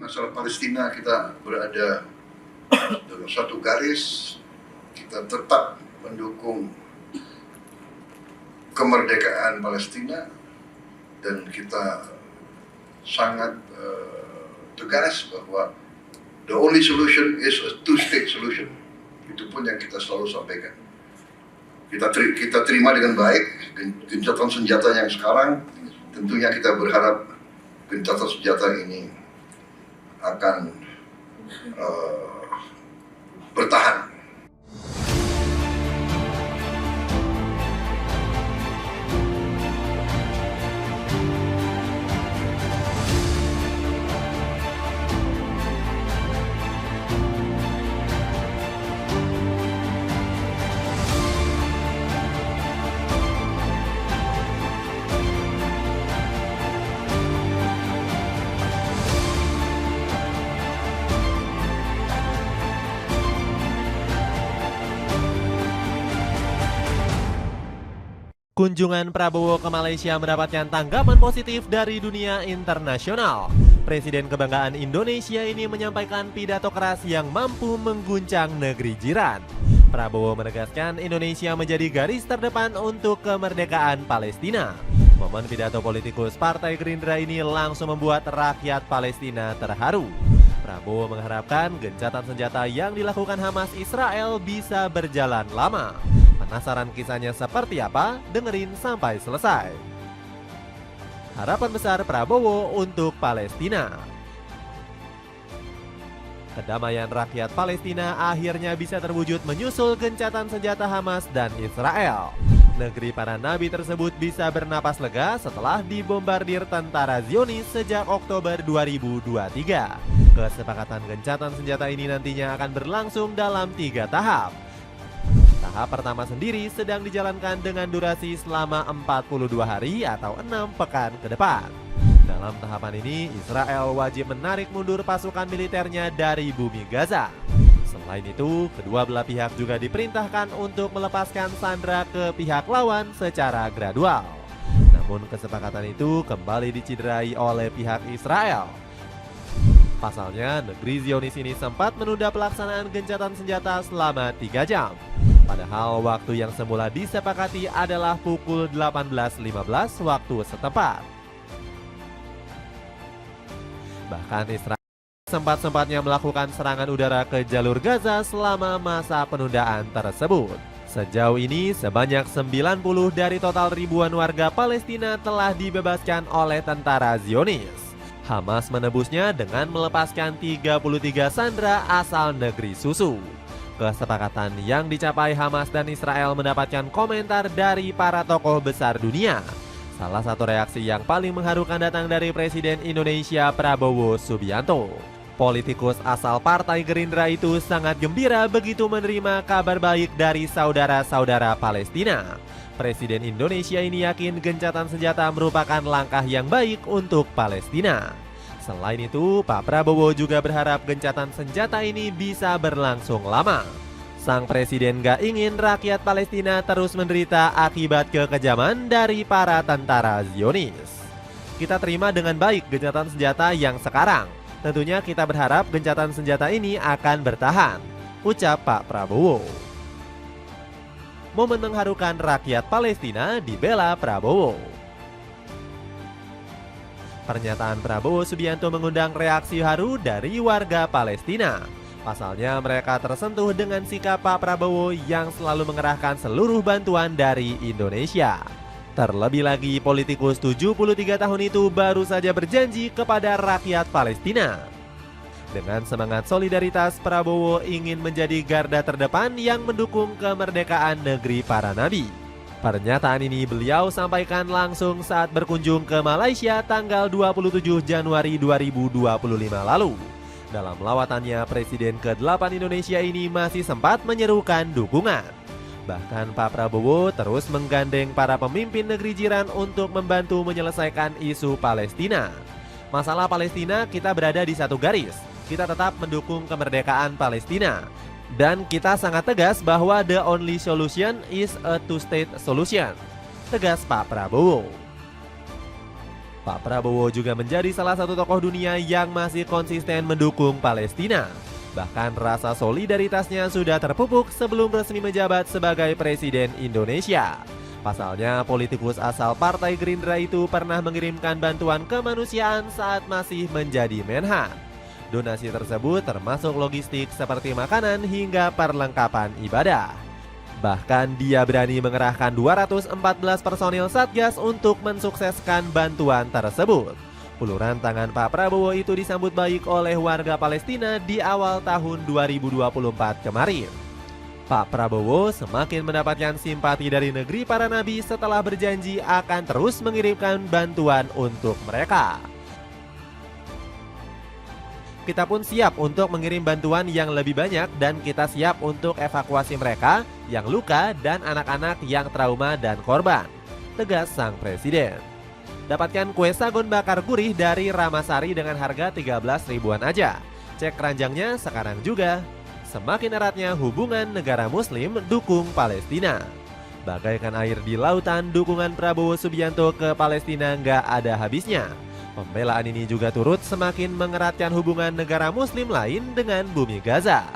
masalah Palestina kita berada dalam satu garis, kita tetap mendukung kemerdekaan Palestina dan kita sangat tegas bahwa the only solution is a two-state solution. Itu pun yang kita selalu sampaikan. Kita terima dengan baik gencatan senjata yang sekarang. Tentunya kita berharap gencatan senjata ini akan bertahan. Kunjungan Prabowo ke Malaysia mendapatkan tanggapan positif dari dunia internasional. Presiden kebanggaan Indonesia ini menyampaikan pidato keras yang mampu mengguncang negeri jiran. Prabowo menegaskan Indonesia menjadi garis terdepan untuk kemerdekaan Palestina. Momen pidato politikus Partai Gerindra ini langsung membuat rakyat Palestina terharu. Prabowo mengharapkan gencatan senjata yang dilakukan Hamas Israel bisa berjalan lama. Penasaran kisahnya seperti apa? Dengerin sampai selesai. Harapan besar Prabowo untuk Palestina. Kedamaian rakyat Palestina akhirnya bisa terwujud menyusul gencatan senjata Hamas dan Israel. Negeri para nabi tersebut bisa bernapas lega setelah dibombardir tentara Zionis sejak Oktober 2023. Kesepakatan gencatan senjata ini nantinya akan berlangsung dalam 3 tahap. Tahap pertama sendiri sedang dijalankan dengan durasi selama 42 hari atau 6 pekan ke depan. Dalam tahapan ini, Israel wajib menarik mundur pasukan militernya dari bumi Gaza. Selain itu, kedua belah pihak juga diperintahkan untuk melepaskan sandera ke pihak lawan secara gradual. Namun kesepakatan itu kembali diciderai oleh pihak Israel. Pasalnya, negeri Zionis ini sempat menunda pelaksanaan gencatan senjata selama 3 jam. Padahal waktu yang semula disepakati adalah pukul 18.15 waktu setempat. Bahkan Israel sempat-sempatnya melakukan serangan udara ke jalur Gaza selama masa penundaan tersebut. Sejauh ini sebanyak 90 dari total ribuan warga Palestina telah dibebaskan oleh tentara Zionis. Hamas menebusnya dengan melepaskan 33 sandera asal negeri susu. Kesepakatan yang dicapai Hamas dan Israel mendapatkan komentar dari para tokoh besar dunia. Salah satu reaksi yang paling mengharukan datang dari Presiden Indonesia Prabowo Subianto. Politikus asal Partai Gerindra itu sangat gembira begitu menerima kabar baik dari saudara-saudara Palestina. Presiden Indonesia ini yakin gencatan senjata merupakan langkah yang baik untuk Palestina. Selain itu, Pak Prabowo juga berharap gencatan senjata ini bisa berlangsung lama. Sang presiden gak ingin rakyat Palestina terus menderita akibat kekejaman dari para tentara Zionis. Kita terima dengan baik gencatan senjata yang sekarang. Tentunya kita berharap gencatan senjata ini akan bertahan, ucap Pak Prabowo. Momen mengharukan rakyat Palestina dibela Prabowo. Pernyataan Prabowo Subianto mengundang reaksi haru dari warga Palestina. Pasalnya mereka tersentuh dengan sikap Pak Prabowo yang selalu mengerahkan seluruh bantuan dari Indonesia. Terlebih lagi politikus 73 tahun itu baru saja berjanji kepada rakyat Palestina. Dengan semangat solidaritas, Prabowo ingin menjadi garda terdepan yang mendukung kemerdekaan negeri para nabi. Pernyataan ini beliau sampaikan langsung saat berkunjung ke Malaysia tanggal 27 Januari 2025 lalu. Dalam lawatannya, Presiden ke-8 Indonesia ini masih sempat menyerukan dukungan. Bahkan Pak Prabowo terus menggandeng para pemimpin negeri jiran untuk membantu menyelesaikan isu Palestina. Masalah Palestina, kita berada di satu garis. Kita tetap mendukung kemerdekaan Palestina. Dan kita sangat tegas bahwa the only solution is a two-state solution, tegas Pak Prabowo. Pak Prabowo juga menjadi salah satu tokoh dunia yang masih konsisten mendukung Palestina. Bahkan rasa solidaritasnya sudah terpupuk sebelum resmi menjabat sebagai Presiden Indonesia. Pasalnya, politikus asal Partai Gerindra itu pernah mengirimkan bantuan kemanusiaan saat masih menjadi Menhan. Donasi tersebut termasuk logistik seperti makanan hingga perlengkapan ibadah. Bahkan dia berani mengerahkan 214 personil Satgas untuk mensukseskan bantuan tersebut. Uluran tangan Pak Prabowo itu disambut baik oleh warga Palestina di awal tahun 2024 kemarin. Pak Prabowo semakin mendapatkan simpati dari negeri para nabi setelah berjanji akan terus mengirimkan bantuan untuk mereka. Kita pun siap untuk mengirim bantuan yang lebih banyak dan kita siap untuk evakuasi mereka yang luka dan anak-anak yang trauma dan korban, tegas sang presiden. Dapatkan kue sagon bakar gurih dari Ramasari dengan harga 13 ribuan aja. Cek keranjangnya sekarang juga. Semakin eratnya hubungan negara muslim dukung Palestina. Bagaikan air di lautan, dukungan Prabowo Subianto ke Palestina nggak ada habisnya. Pembelaan ini juga turut semakin mengeratkan hubungan negara muslim lain dengan bumi Gaza.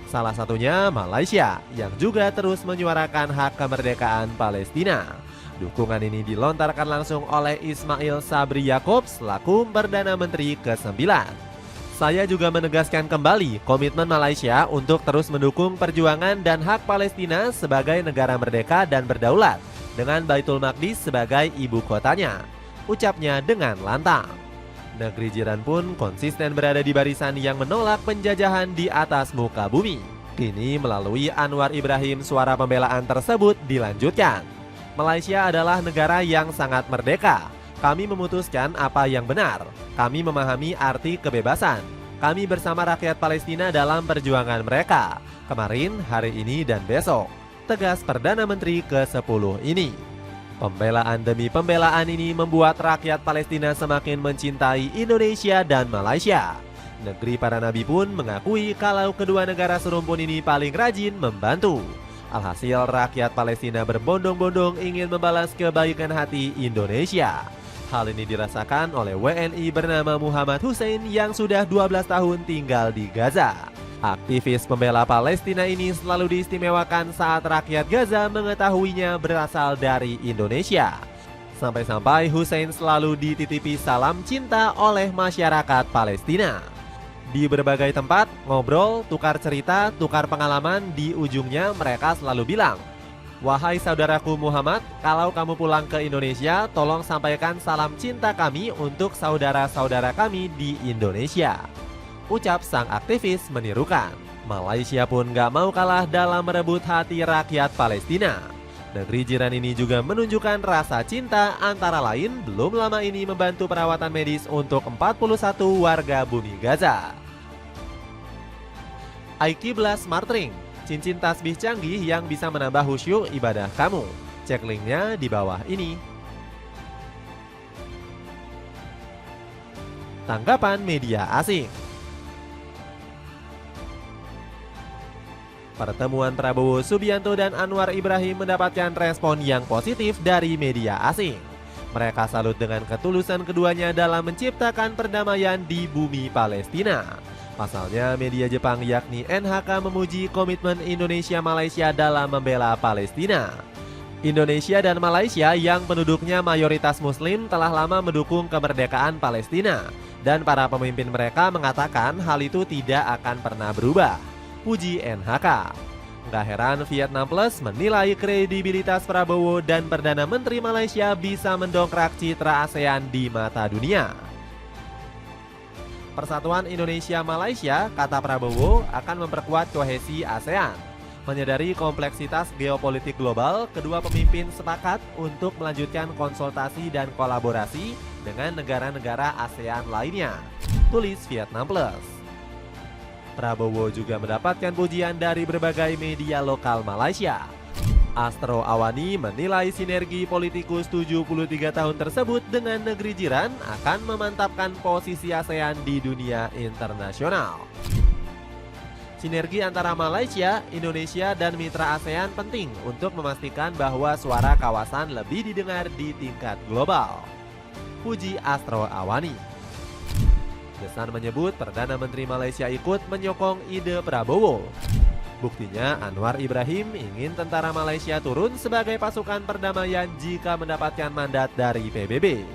Salah satunya Malaysia yang juga terus menyuarakan hak kemerdekaan Palestina. Dukungan ini dilontarkan langsung oleh Ismail Sabri Yaakob selaku Perdana Menteri ke-9. Saya juga menegaskan kembali komitmen Malaysia untuk terus mendukung perjuangan dan hak Palestina sebagai negara merdeka dan berdaulat dengan Baitul Maqdis sebagai ibu kotanya. Ucapnya dengan lantang. Negeri jiran pun konsisten berada di barisan yang menolak penjajahan di atas muka bumi. Kini melalui Anwar Ibrahim suara pembelaan tersebut dilanjutkan. Malaysia adalah negara yang sangat merdeka. Kami memutuskan apa yang benar. Kami memahami arti kebebasan. Kami bersama rakyat Palestina dalam perjuangan mereka. Kemarin, hari ini, dan besok. Tegas Perdana Menteri ke-10 ini. Pembelaan demi pembelaan ini membuat rakyat Palestina semakin mencintai Indonesia dan Malaysia. Negeri para nabi pun mengakui kalau kedua negara serumpun ini paling rajin membantu. Alhasil rakyat Palestina berbondong-bondong ingin membalas kebaikan hati Indonesia. Hal ini dirasakan oleh WNI bernama Muhammad Hussein yang sudah 12 tahun tinggal di Gaza. Aktivis pembela Palestina ini selalu diistimewakan saat rakyat Gaza mengetahuinya berasal dari Indonesia. Sampai-sampai Hussein selalu dititipi salam cinta oleh masyarakat Palestina. Di berbagai tempat, ngobrol, tukar cerita, tukar pengalaman, di ujungnya mereka selalu bilang, "Wahai saudaraku Muhammad, kalau kamu pulang ke Indonesia, tolong sampaikan salam cinta kami untuk saudara-saudara kami di Indonesia." Ucap sang aktivis menirukan. Malaysia pun gak mau kalah dalam merebut hati rakyat Palestina. Negeri jiran ini juga menunjukkan rasa cinta, antara lain belum lama ini membantu perawatan medis untuk 41 warga bumi Gaza. iQibla Smart Ring, cincin tasbih canggih yang bisa menambah khusyuk ibadah kamu. Cek linknya di bawah ini. Tanggapan media asing. Pertemuan Prabowo Subianto dan Anwar Ibrahim mendapatkan respon yang positif dari media asing. Mereka salut dengan ketulusan keduanya dalam menciptakan perdamaian di bumi Palestina. Pasalnya, media Jepang yakni NHK memuji komitmen Indonesia-Malaysia dalam membela Palestina. Indonesia dan Malaysia yang penduduknya mayoritas Muslim telah lama mendukung kemerdekaan Palestina. Dan para pemimpin mereka mengatakan hal itu tidak akan pernah berubah. Puji NHK. Nggak heran Vietnam Plus menilai kredibilitas Prabowo dan Perdana Menteri Malaysia bisa mendongkrak citra ASEAN di mata dunia. Persatuan Indonesia-Malaysia, kata Prabowo, akan memperkuat kohesi ASEAN. Menyadari kompleksitas geopolitik global, kedua pemimpin sepakat untuk melanjutkan konsultasi dan kolaborasi dengan negara-negara ASEAN lainnya. Tulis Vietnam Plus. Prabowo juga mendapatkan pujian dari berbagai media lokal Malaysia. Astro Awani menilai sinergi politikus 73 tahun tersebut dengan negeri jiran akan memantapkan posisi ASEAN di dunia internasional. Sinergi antara Malaysia, Indonesia, dan mitra ASEAN penting untuk memastikan bahwa suara kawasan lebih didengar di tingkat global. Puji Astro Awani. Desan menyebut Perdana Menteri Malaysia ikut menyokong ide Prabowo. Buktinya Anwar Ibrahim ingin tentara Malaysia turun sebagai pasukan perdamaian jika mendapatkan mandat dari PBB.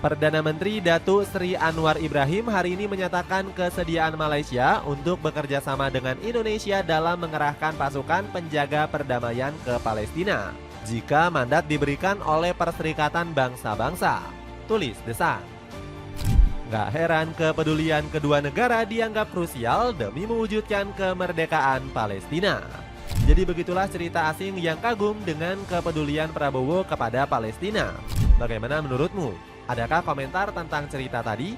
Perdana Menteri Datuk Seri Anwar Ibrahim hari ini menyatakan kesediaan Malaysia untuk bekerja sama dengan Indonesia dalam mengerahkan pasukan penjaga perdamaian ke Palestina jika mandat diberikan oleh Perserikatan Bangsa-Bangsa, tulis Desan. Gak heran kepedulian kedua negara dianggap krusial demi mewujudkan kemerdekaan Palestina. Jadi begitulah cerita asing yang kagum dengan kepedulian Prabowo kepada Palestina. Bagaimana menurutmu? Adakah komentar tentang cerita tadi?